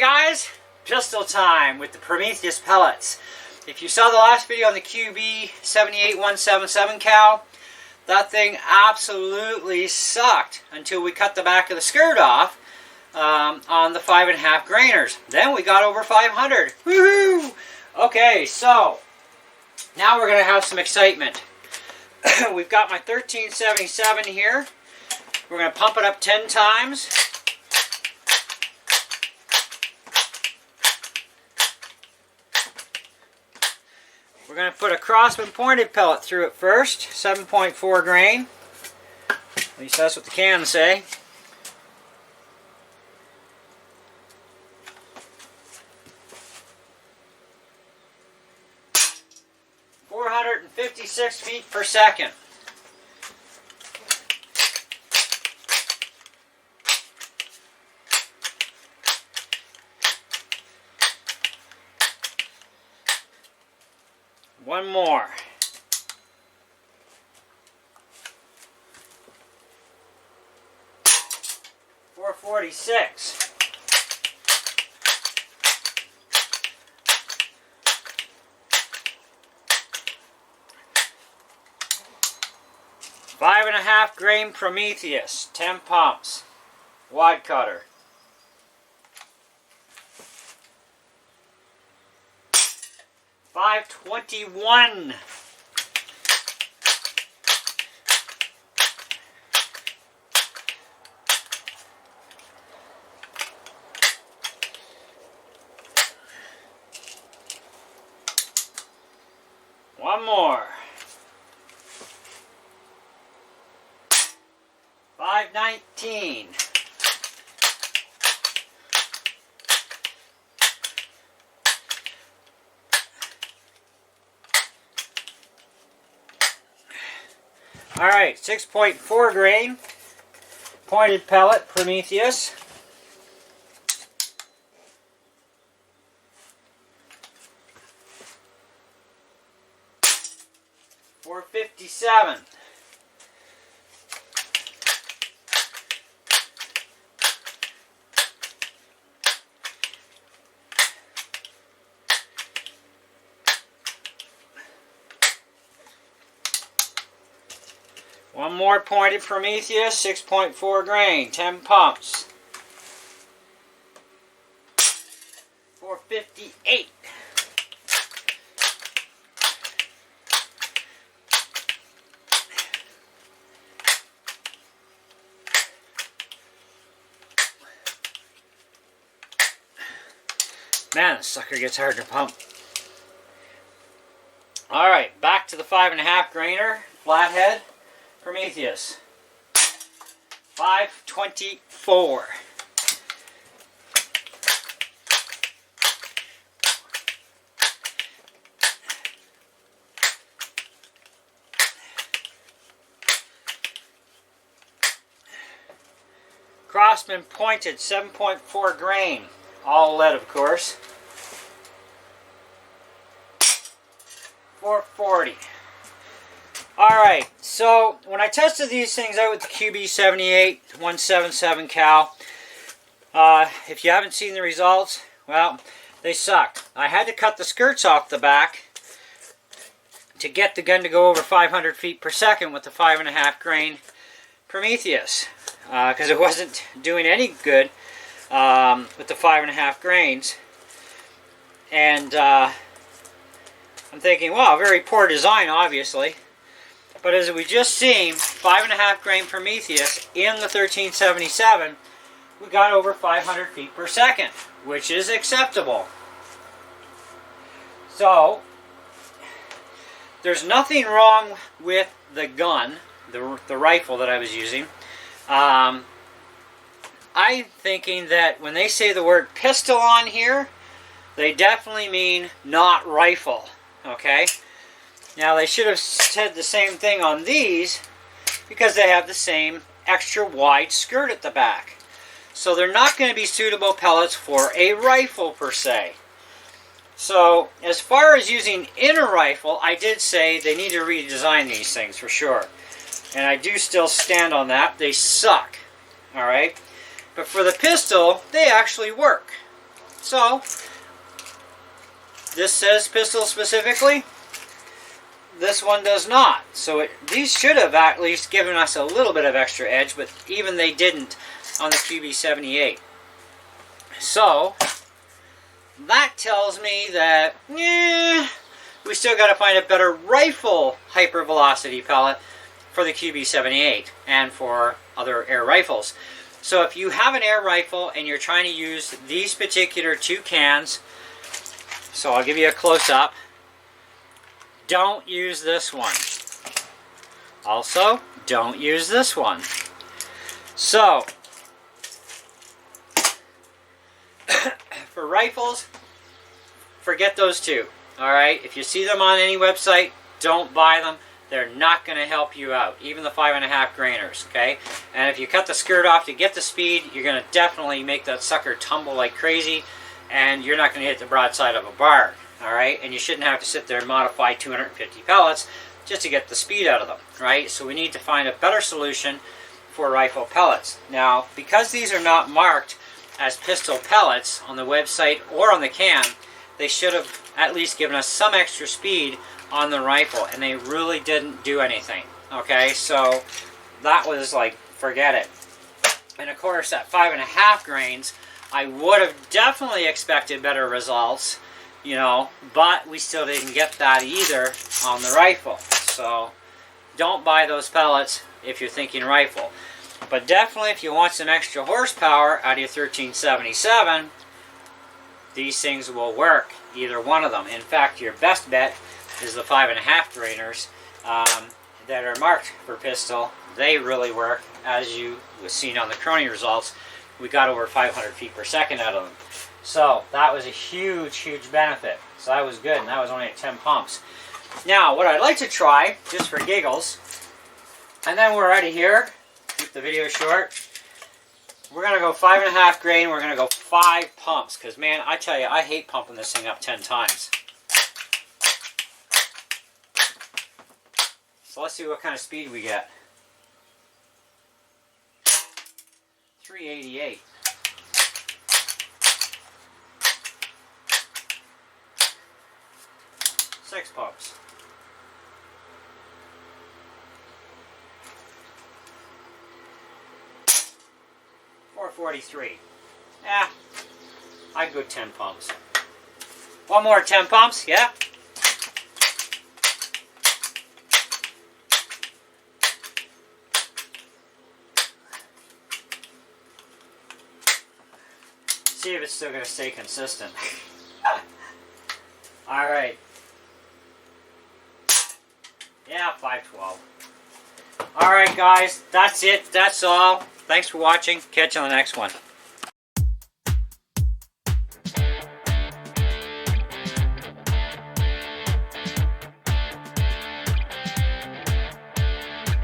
guys, pistol time with the Prometheus pellets. If you saw the last video on the QB 78177 cal, that thing absolutely sucked until we cut the back of the skirt off on the 5.5 grainers. Then we got over 500. Woohoo! Okay, so now we're going to have some excitement. We've got my 1377 here. We're going to pump it up 10 times. We're going to put a Crosman pointed pellet through it first, 7.4 grain. At least that's what the cans say. .456 feet per second. One more. .446. .5.5 grain Prometheus, 10 pumps, wide cutter. .521. One more. .519. Alright, 6.4 grain pointed pellet Prometheus. .457. One more pointed Prometheus, 6.4 grain, 10 pumps. .458. Man, this sucker gets hard to pump. Alright, back to the 5.5 grainer, flathead. Prometheus. .524. Crosman pointed, 7.4 grain. All lead, of course. .440. Alright, so when I tested these things out with the QB 78177 cal, if you haven't seen the results, well, they suck. I had to cut the skirts off the back to get the gun to go over 500 feet per second with the 5.5 grain Prometheus, because it wasn't doing any good with the 5.5 grains. And I'm thinking, wow, very poor design, obviously. But as we just seen, 5.5 grain Prometheus in the 1377, we got over 500 feet per second, which is acceptable. So, there's nothing wrong with the gun, the rifle that I was using. I'm thinking that when they say the word pistol on here, they definitely mean not rifle, okay? Now they should have said the same thing on these because they have the same extra wide skirt at the back. So they're not going to be suitable pellets for a rifle per se. So as far as using in a rifle, I did say they need to redesign these things for sure. And I do still stand on that. They suck. Alright? But for the pistol, they actually work. So, this says pistol specifically. This one does not. So these should have at least given us a little bit of extra edge, but even they didn't on the QB78. So, that tells me that, we still got to find a better rifle hypervelocity pellet for the QB78 and for other air rifles. So if you have an air rifle and you're trying to use these particular two cans, so I'll give you a close-up, don't use this one. Also, don't use this one. So, for rifles, forget those two. Alright, if you see them on any website, don't buy them. They're not going to help you out, even the 5.5 grainers, okay? And if you cut the skirt off to get the speed, you're going to definitely make that sucker tumble like crazy, and you're not going to hit the broadside of a barn, alright? And you shouldn't have to sit there and modify 250 pellets just to get the speed out of them, right? So we need to find a better solution for rifle pellets. Now, because these are not marked as pistol pellets on the website or on the can, they should have at least given us some extra speed on the rifle, and they really didn't do anything. Okay, so that was like, forget it. And of course, at 5.5 grains, I would have definitely expected better results, you know, but we still didn't get that either on the rifle. So don't buy those pellets if you're thinking rifle. But definitely, if you want some extra horsepower out of your 1377, these things will work, either one of them. In fact, your best bet is the 5.5 grainers that are marked for pistol. They really work, as you was seen on the Crony results. We got over 500 feet per second out of them. So that was a huge, huge benefit. So that was good, and that was only at 10 pumps. Now, what I'd like to try, just for giggles, and then we're out of here, keep the video short. We're going to go 5.5 grain, we're going to go 5 pumps, because man, I tell you, I hate pumping this thing up 10 times. So let's see what kind of speed we get. 388. Six pumps. 443. Yeah, I'd go 10 pumps. One more 10 pumps, yeah? See if it's still going to stay consistent. Alright. Yeah, 512. Alright guys, that's it. That's all. Thanks for watching. Catch you on the next one.